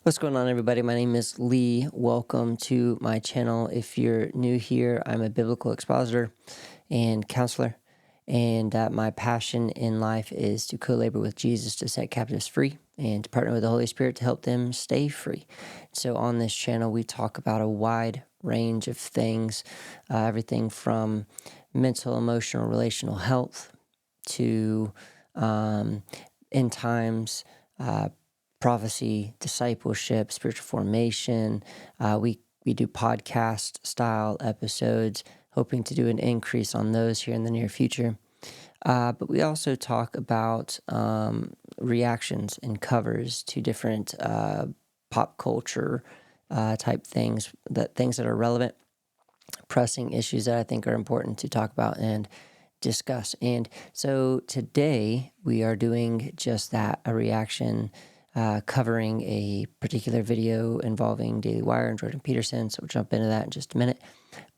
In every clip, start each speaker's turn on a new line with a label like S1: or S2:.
S1: What's going on, everybody? My name is Lee. Welcome to my channel. If you're new here, I'm a biblical expositor and counselor, and my passion in life is to co-labor with Jesus to set captives free and to partner with the Holy Spirit to help them stay free. So on this channel, we talk about a wide range of things, everything from mental, emotional, relational health to end times, prophecy, discipleship, spiritual formation. We do podcast style episodes, hoping to do an increase on those here in the near future. But we also talk about reactions and covers to different pop culture type things that are relevant, pressing issues that I think are important to talk about and discuss. And so today we are doing just that, a reaction covering a particular video involving Daily Wire and Jordan Peterson. So we'll jump into that in just a minute.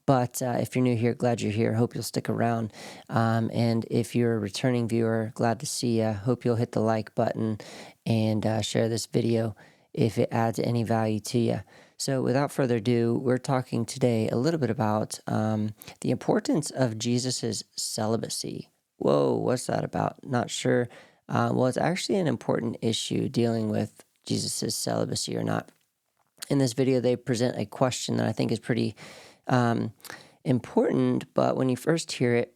S1: But if you're new here, glad you're here. Hope you'll stick around. And if you're a returning viewer, glad to see you. Hope you'll hit the like button and share this video if it adds any value to you. So without further ado, we're talking today a little bit about the importance of Jesus's celibacy. Whoa, what's that about? Not sure. Well, it's actually an important issue dealing with Jesus's celibacy or not. In this video, they present a question that I think is pretty important, but when you first hear it,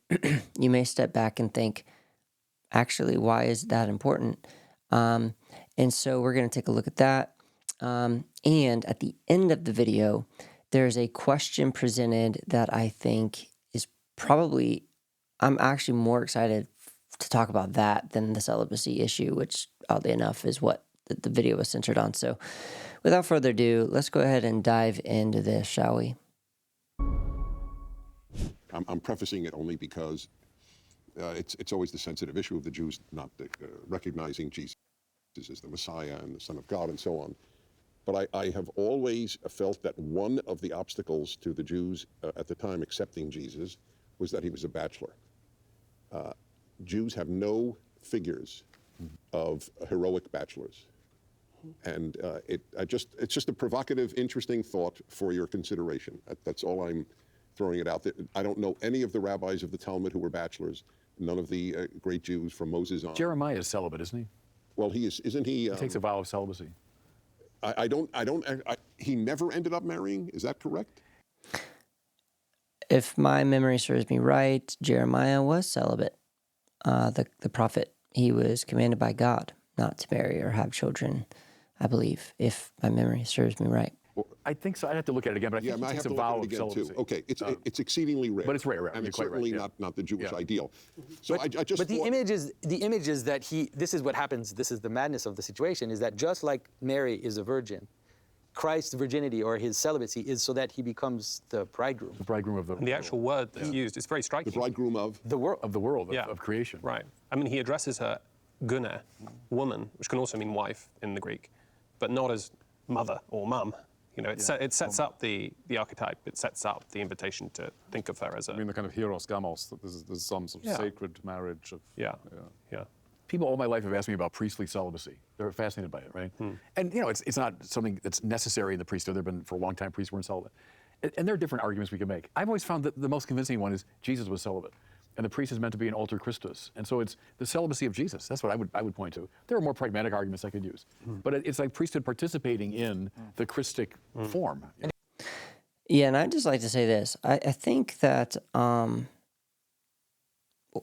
S1: you may step back and think, actually, why is that important? And so we're going to take a look at that. And at the end of the video, there's a question presented that I think is probably, I'm actually more excited to talk about that than the celibacy issue, which oddly enough is what the video was centered on. So without further ado, let's go ahead and dive into this, shall we?
S2: I'm prefacing it only because it's always the sensitive issue of the Jews not recognizing Jesus as the Messiah and the Son of God and so on. But I have always felt that one of the obstacles to the Jews at the time accepting Jesus was that he was a bachelor. Jews have no figures of heroic bachelors. And it's just a provocative, interesting thought for your consideration. That's all I'm throwing it out there. I don't know any of the rabbis of the Talmud who were bachelors, none of the great Jews from Moses on.
S3: Jeremiah is celibate, isn't he?
S2: Well, isn't he?
S3: He takes a vow of celibacy.
S2: He never ended up marrying, is that correct?
S1: If my memory serves me right, Jeremiah was celibate. The prophet, he was commanded by God not to marry or have children, I believe, if my memory serves me right.
S3: I think so. I'd have to look at it again, but I think he takes a vow of celibacy.
S2: Okay, it's exceedingly rare.
S3: But it's rare,
S2: and it's
S3: quite right,
S2: certainly not the Jewish ideal. So I just
S4: But the image is that this is what happens, this is the madness of the situation, is that just like Mary is a virgin, Christ's virginity or his celibacy is so that he becomes the bridegroom.
S3: The bridegroom of the
S5: And the actual word that's used is very striking.
S2: the bridegroom of
S4: The world.
S3: of the world, of creation.
S5: Right. I mean, he addresses her guna, woman, which can also mean wife in the Greek, but not as mother or mum. You know, it sets up the archetype. It sets up the invitation to think of her as a...
S6: I mean, the kind of hieros gamos, that there's some sort of sacred marriage of...
S5: Yeah.
S3: People all my life have asked me about priestly celibacy. They're fascinated by it, right? And, you know, it's not something that's necessary in the priesthood. There have been, for a long time, priests weren't celibate. And there are different arguments we can make. I've always found that the most convincing one is Jesus was celibate. And the priest is meant to be an alter Christus. And so it's the celibacy of Jesus. That's what I would point to. There are more pragmatic arguments I could use. But it's like priesthood participating in the Christic form.
S1: Yeah, and I'd just like to say this. I think that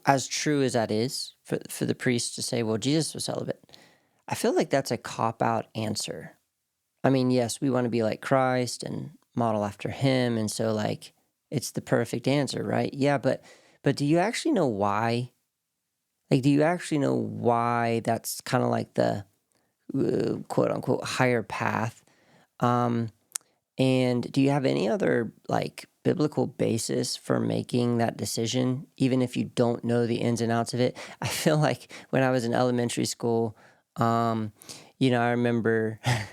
S1: as true as that is for the priest to say, well, Jesus was celibate, I feel like that's a cop-out answer. I mean, yes, we want to be like Christ and model after him, and so, like, it's the perfect answer, right? Yeah, but do you actually know why? Like, do you actually know why that's kind of like the quote-unquote higher path? And do you have any other, like, biblical basis for making that decision, even if you don't know the ins and outs of it? I feel like when I was in elementary school, I remember, I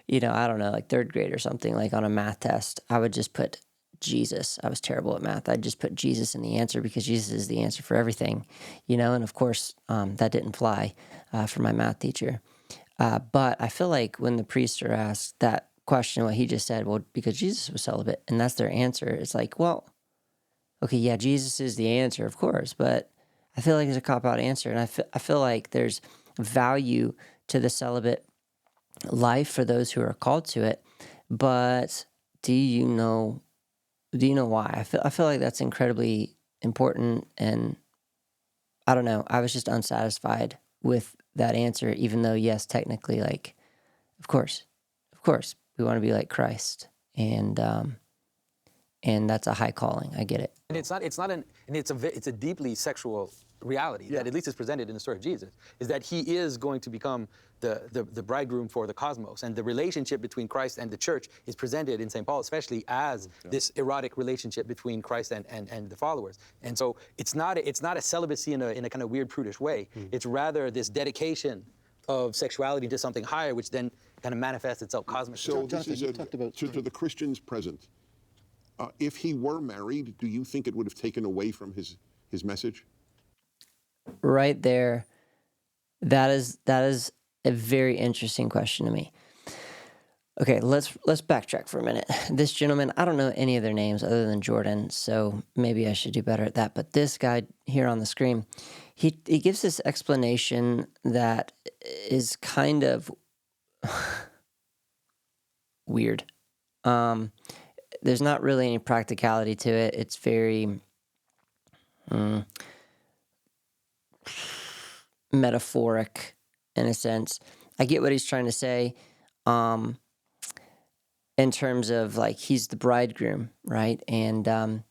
S1: don't know, like third grade or something, like on a math test, I would just put Jesus. I was terrible at math. I'd just put Jesus in the answer because Jesus is the answer for everything, and of course, that didn't fly for my math teacher. But I feel like when the priests are asked that question, what he just said, well, because Jesus was celibate, and that's their answer, it's like, well, okay, yeah, Jesus is the answer, of course, but I feel like it's a cop-out answer, and I feel like there's value to the celibate life for those who are called to it, but do you know why? I feel like that's incredibly important, and I don't know. I was just unsatisfied with that answer, even though, yes, technically, like, of course, we want to be like Christ, and that's a high calling. I get it.
S4: And it's a deeply sexual reality that at least is presented in the story of Jesus, is that he is going to become the bridegroom for the cosmos. And the relationship between Christ and the church is presented in St. Paul, especially as this erotic relationship between Christ and the followers. And so it's not a celibacy in a kind of weird, prudish way. It's rather this dedication of sexuality to something higher, which then kind of manifests itself cosmically.
S2: So this is to the Christians present. If he were married, do you think it would have taken away from his message?
S1: Right there, that is a very interesting question to me. Okay, let's backtrack for a minute. This gentleman, I don't know any of their names other than Jordan, so maybe I should do better at that. But this guy here on the screen, he gives this explanation that is kind of weird. There's not really any practicality to it. It's very metaphoric in a sense. I get what he's trying to say in terms of like he's the bridegroom, right? And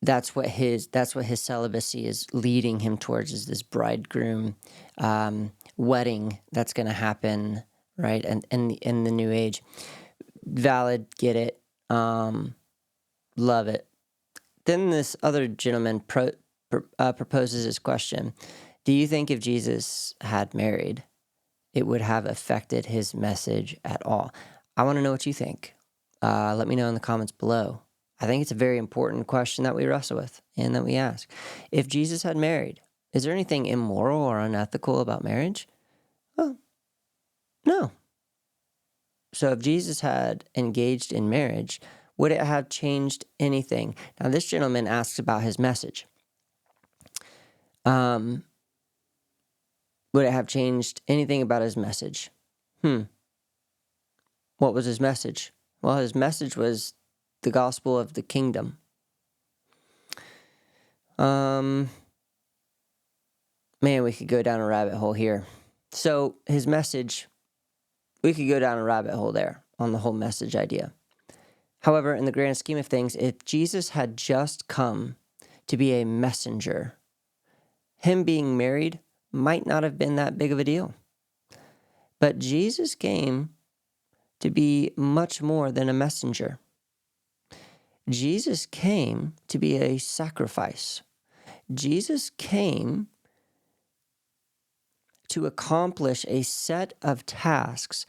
S1: that's what his celibacy is leading him towards, is this bridegroom wedding that's going to happen, right? And in the new age. Valid, get it, love it. Then this other gentleman proposes this question. Do you think if Jesus had married, it would have affected his message at all? I want to know what you think. Let me know in the comments below. I think it's a very important question that we wrestle with and that we ask. If Jesus had married, is there anything immoral or unethical about marriage? Well, no. So if Jesus had engaged in marriage, would it have changed anything? Now, this gentleman asks about his message. Would it have changed anything about his message? What was his message? Well, his message was the gospel of the kingdom. Man, we could go down a rabbit hole here. So his message, we could go down a rabbit hole there on the whole message idea. However, in the grand scheme of things, if Jesus had just come to be a messenger, him being married might not have been that big of a deal. But Jesus came to be much more than a messenger. Jesus came to be a sacrifice. Jesus came to accomplish a set of tasks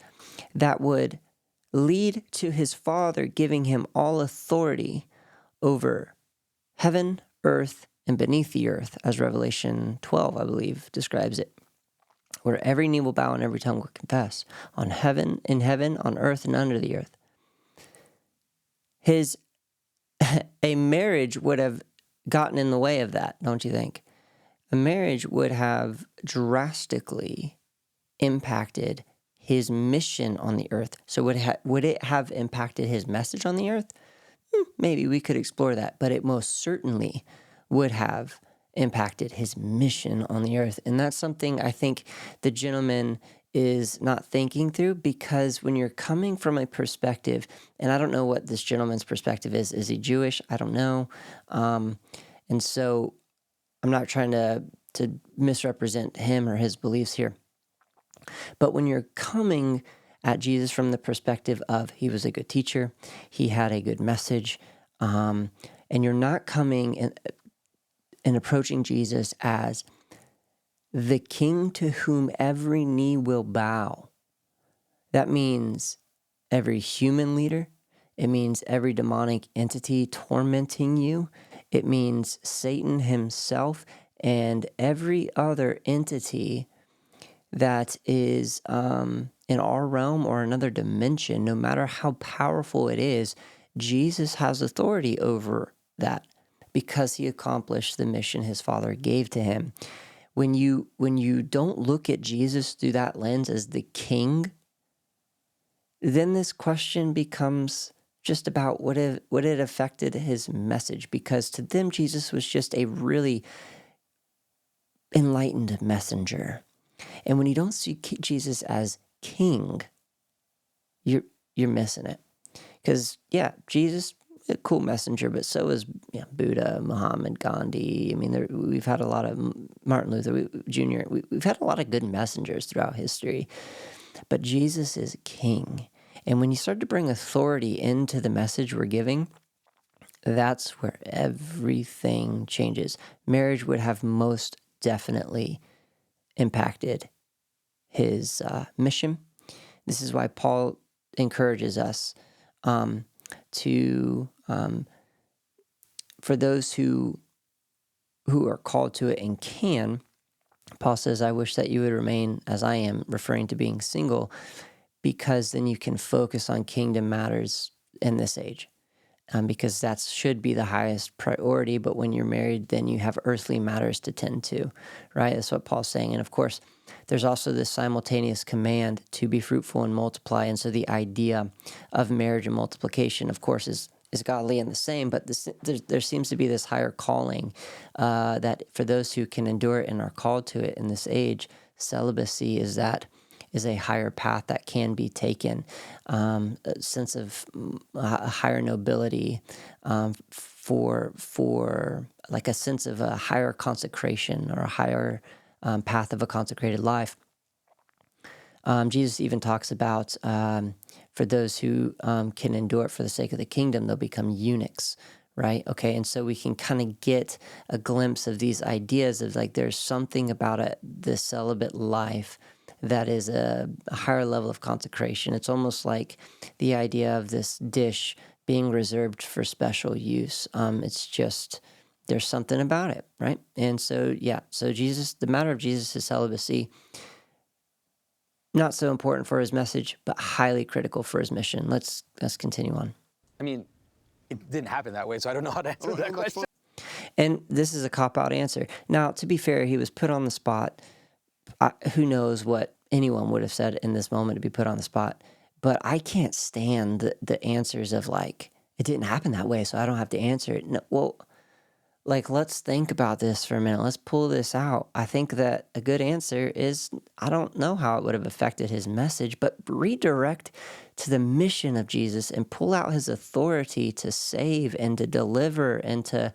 S1: that would lead to his Father giving him all authority over heaven, earth, and beneath the earth, as Revelation 12, I believe, describes it, where every knee will bow and every tongue will confess, in heaven, on earth, and under the earth. A marriage would have gotten in the way of that, don't you think? A marriage would have drastically impacted his mission on the earth. So would it have impacted his message on the earth? Maybe we could explore that, but it most certainly would have impacted his mission on the earth. And that's something I think the gentleman is not thinking through, because when you're coming from a perspective, and I don't know what this gentleman's perspective is he Jewish? I don't know. And so I'm not trying to misrepresent him or his beliefs here. But when you're coming at Jesus from the perspective of he was a good teacher, he had a good message, and you're not coming and approaching Jesus as the king to whom every knee will bow. That means every human leader. It means every demonic entity tormenting you. It means Satan himself and every other entity that is in our realm or another dimension, no matter how powerful it is, Jesus has authority over that because he accomplished the mission his Father gave to him. When you don't look at Jesus through that lens as the king, then this question becomes just about what it affected his message, because to them Jesus was just a really enlightened messenger. And when you don't see Jesus as king, you're missing it. Because Jesus, a cool messenger, but so is Buddha, Muhammad, Gandhi. I mean, we've had a lot of Martin Luther Jr. We've had a lot of good messengers throughout history, but Jesus is king. And when you start to bring authority into the message we're giving, that's where everything changes. Marriage would have most definitely impacted his mission. This is why Paul encourages us to, for those who are called to it and can, Paul says, I wish that you would remain as I am, referring to being single, because then you can focus on kingdom matters in this age. Because that should be the highest priority, but when you're married, then you have earthly matters to tend to, right? That's what Paul's saying. And of course, there's also this simultaneous command to be fruitful and multiply. And so the idea of marriage and multiplication, of course, is godly and the same, but there seems to be this higher calling that for those who can endure it and are called to it in this age, celibacy is a higher path that can be taken, a sense of a higher nobility, for like a sense of a higher consecration or a higher path of a consecrated life. Jesus even talks about for those who can endure it for the sake of the kingdom, they'll become eunuchs, right? Okay, and so we can kind of get a glimpse of these ideas of like there's something about the celibate life that is a higher level of consecration. It's almost like the idea of this dish being reserved for special use. It's just, there's something about it, right? And so, so Jesus, the matter of Jesus' celibacy, not so important for his message, but highly critical for his mission. Let's continue on.
S4: I mean, it didn't happen that way, so I don't know how to answer that question.
S1: And this is a cop-out answer. Now, to be fair, he was put on the spot. Who knows what anyone would have said in this moment to be put on the spot. But I can't stand the answers of like, it didn't happen that way, so I don't have to answer it. No, well, like, let's think about this for a minute. Let's pull this out. I think that a good answer is, I don't know how it would have affected his message, but redirect to the mission of Jesus and pull out his authority to save and to deliver and to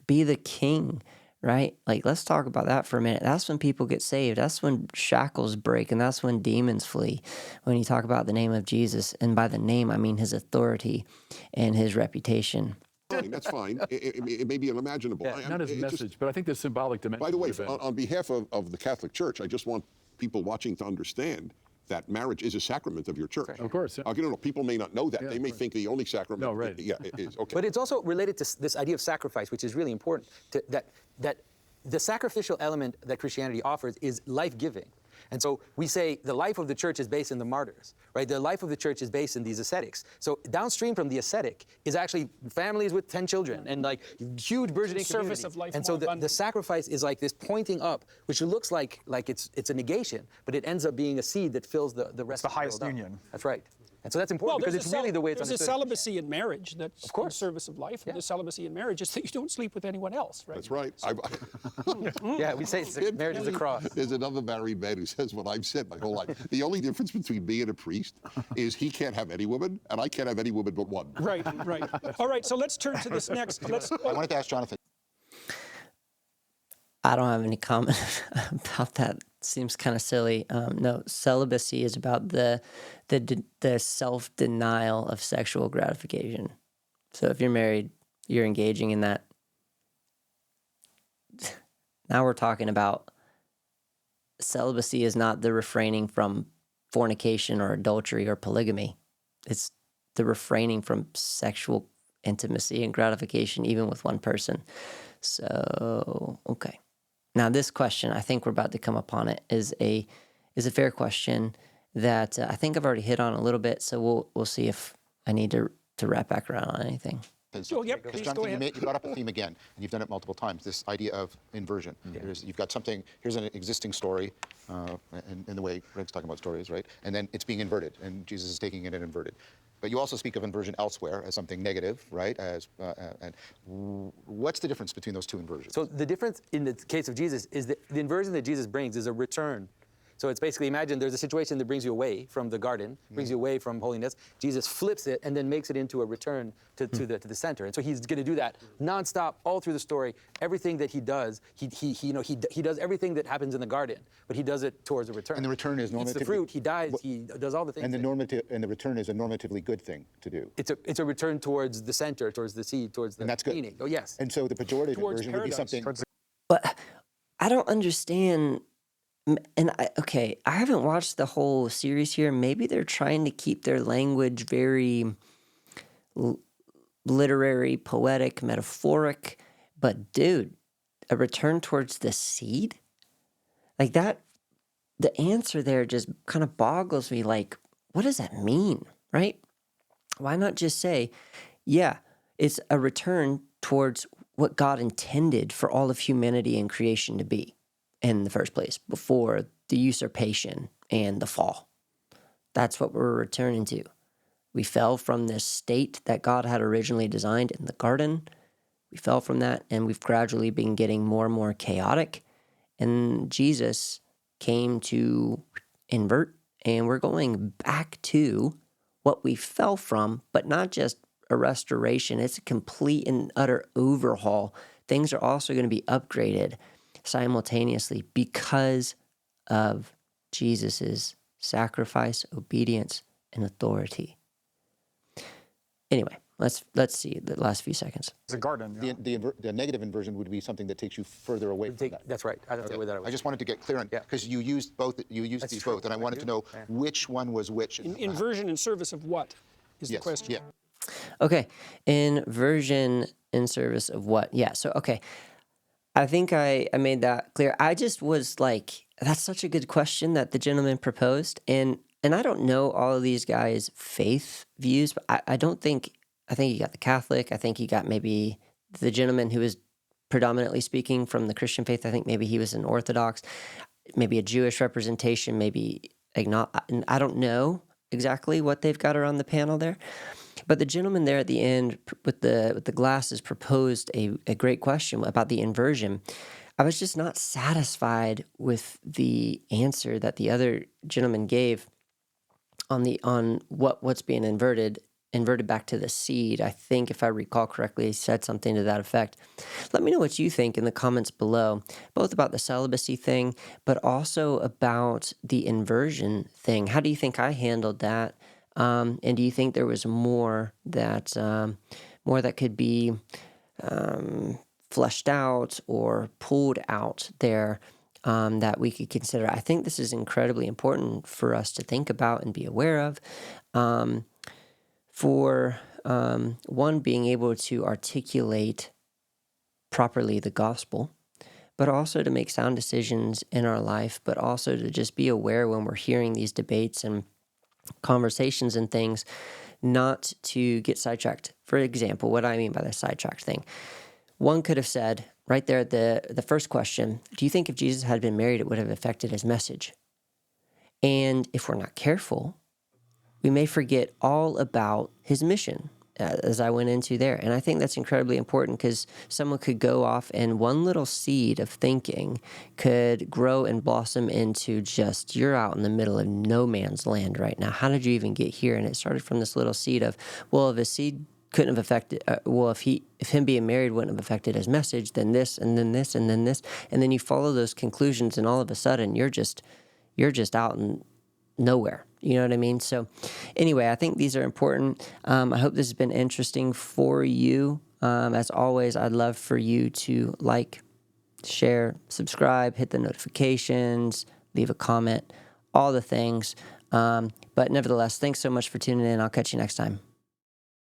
S1: be the king, right? Like, let's talk about that for a minute. That's when people get saved. That's when shackles break, and that's when demons flee. When you talk about the name of Jesus, and by the name, I mean his authority and his reputation.
S2: That's fine. It may be unimaginable.
S3: Not his message, but I think the symbolic dimension.
S2: By the way, on behalf of the Catholic Church, I just want people watching to understand that marriage is a sacrament of your church.
S3: Of course. Yeah.
S2: People may not know that. They may think the only sacrament.
S3: No, right.
S2: It is. Okay.
S4: But it's also related to this idea of sacrifice, which is really important. That the sacrificial element that Christianity offers is life-giving. And so we say the life of the church is based in the martyrs, right? The life of the church is based in these ascetics. So downstream from the ascetic is actually families with 10 children and like huge burgeoning
S7: service
S4: communities.
S7: of life.
S4: And so the sacrifice is like this pointing up, which looks like it's a negation, but it ends up being a seed that fills the rest.
S8: the
S4: of the
S8: highest
S4: world up.
S8: union.
S4: That's right. And so that's important because it's really the way it's
S7: understood. There's a celibacy in marriage that's in service of life, and the celibacy in marriage is that you don't sleep with anyone else, right?
S2: That's right.
S4: Yeah, we say marriage is a cross.
S2: There's another married man who says what I've said my whole life. The only difference between me and a priest is he can't have any woman, and I can't have any woman but one.
S7: Right. All right, so let's turn to this next.
S8: I wanted to ask Jonathan.
S1: I don't have any comment about that. Seems kind of silly. No, celibacy is about the self-denial of sexual gratification. So if you're married, you're engaging in that. Now we're talking about celibacy is not the refraining from fornication or adultery or polygamy. It's the refraining from sexual intimacy and gratification, even with one person. So, okay. Now, this question, I think we're about to come upon it, is a is a fair question that I think I've already hit on a little bit. So we'll see if I need to wrap back around on anything.
S7: Oh, yep, please go
S8: Jonathan,
S7: ahead.
S8: you brought up a theme again, and you've done it multiple times, this idea of inversion. You've got something, here's an existing story, in the way Greg's talking about stories, right? And then it's being inverted, and Jesus is taking it and inverted. But you also speak of inversion elsewhere as something negative, right? And what's the difference between those two inversions?
S4: So the difference in the case of Jesus is that the inversion that Jesus brings is a return. So it's basically, imagine there's a situation that brings you away from the garden, brings you away from holiness. Jesus flips it and then makes it into a return to the center. And so he's going to do that nonstop all through the story. Everything that he does, he does everything that happens in the garden, but he does it towards a return.
S8: And the return is
S4: Eats the
S8: normatively-
S4: fruit, he dies, he does all the things.
S8: And the return is a normatively good thing to do.
S4: It's a return towards the center, towards the seed, towards the
S8: And that's good.
S4: meaning. Oh, yes.
S8: And so the pejorative
S7: Towards
S8: inversion would be
S7: paradise.
S8: something.
S1: But I don't understand. And I haven't watched the whole series here. Maybe they're trying to keep their language very literary, poetic, metaphoric. But dude, a return towards the seed? Like that, the answer there just kind of boggles me. Like, what does that mean, right? Why not just say, yeah, it's a return towards what God intended for all of humanity and creation to be in the first place, before the usurpation and the fall. That's what we're returning to. We fell from this state that God had originally designed in the garden. We fell from that, and we've gradually been getting more and more chaotic. And Jesus came to invert, and we're going back to what we fell from, but not just a restoration. It's a complete and utter overhaul. Things are also going to be upgraded simultaneously because of Jesus's sacrifice, obedience, and authority. Anyway, let's see the last few seconds.
S6: It's a garden. Yeah.
S8: The negative inversion would be something that takes you further away from that.
S4: That's right. I don't know where that
S8: I just wanted to get clear on, because you used both. You used these both, and I wanted to know which one was which.
S7: Inversion in service of what is the
S8: Yes,
S7: question.
S8: yeah.
S1: Okay, inversion in service of what? Yeah, so, okay. I think I made that clear. I just was like, that's such a good question that the gentleman proposed. And I don't know all of these guys' faith views, but I think you got the Catholic. I think you got maybe the gentleman who was predominantly speaking from the Christian faith. I think maybe he was an Orthodox, maybe a Jewish representation, maybe not. I don't know exactly what they've got around the panel there. But the gentleman there at the end with the glasses proposed a great question about the inversion. I was just not satisfied with the answer that the other gentleman gave on what's being inverted back to the seed. I think, if I recall correctly, he said something to that effect. Let me know what you think in the comments below, both about the celibacy thing, but also about the inversion thing. How do you think I handled that? And do you think there was more that could be fleshed out or pulled out there that we could consider? I think this is incredibly important for us to think about and be aware of. For one, being able to articulate properly the gospel, but also to make sound decisions in our life, but also to just be aware when we're hearing these debates and conversations and things, not to get sidetracked. For example, what I mean by the sidetracked thing, one could have said right there at the first question, do you think if Jesus had been married, it would have affected his message? And if we're not careful, we may forget all about his mission, as I went into there. And I think that's incredibly important, because someone could go off and one little seed of thinking could grow and blossom into just, you're out in the middle of no man's land right now. How did you even get here? And it started from this little seed of, well, if his seed couldn't have affected, if him being married wouldn't have affected his message, then this, and then this, and then this. And then you follow those conclusions, and all of a sudden you're just out in nowhere. You know what I mean? So anyway, I think these are important. I hope this has been interesting for you. As always, I'd love for you to like, share, subscribe, hit the notifications, leave a comment, all the things. But nevertheless, thanks so much for tuning in. I'll catch you next time.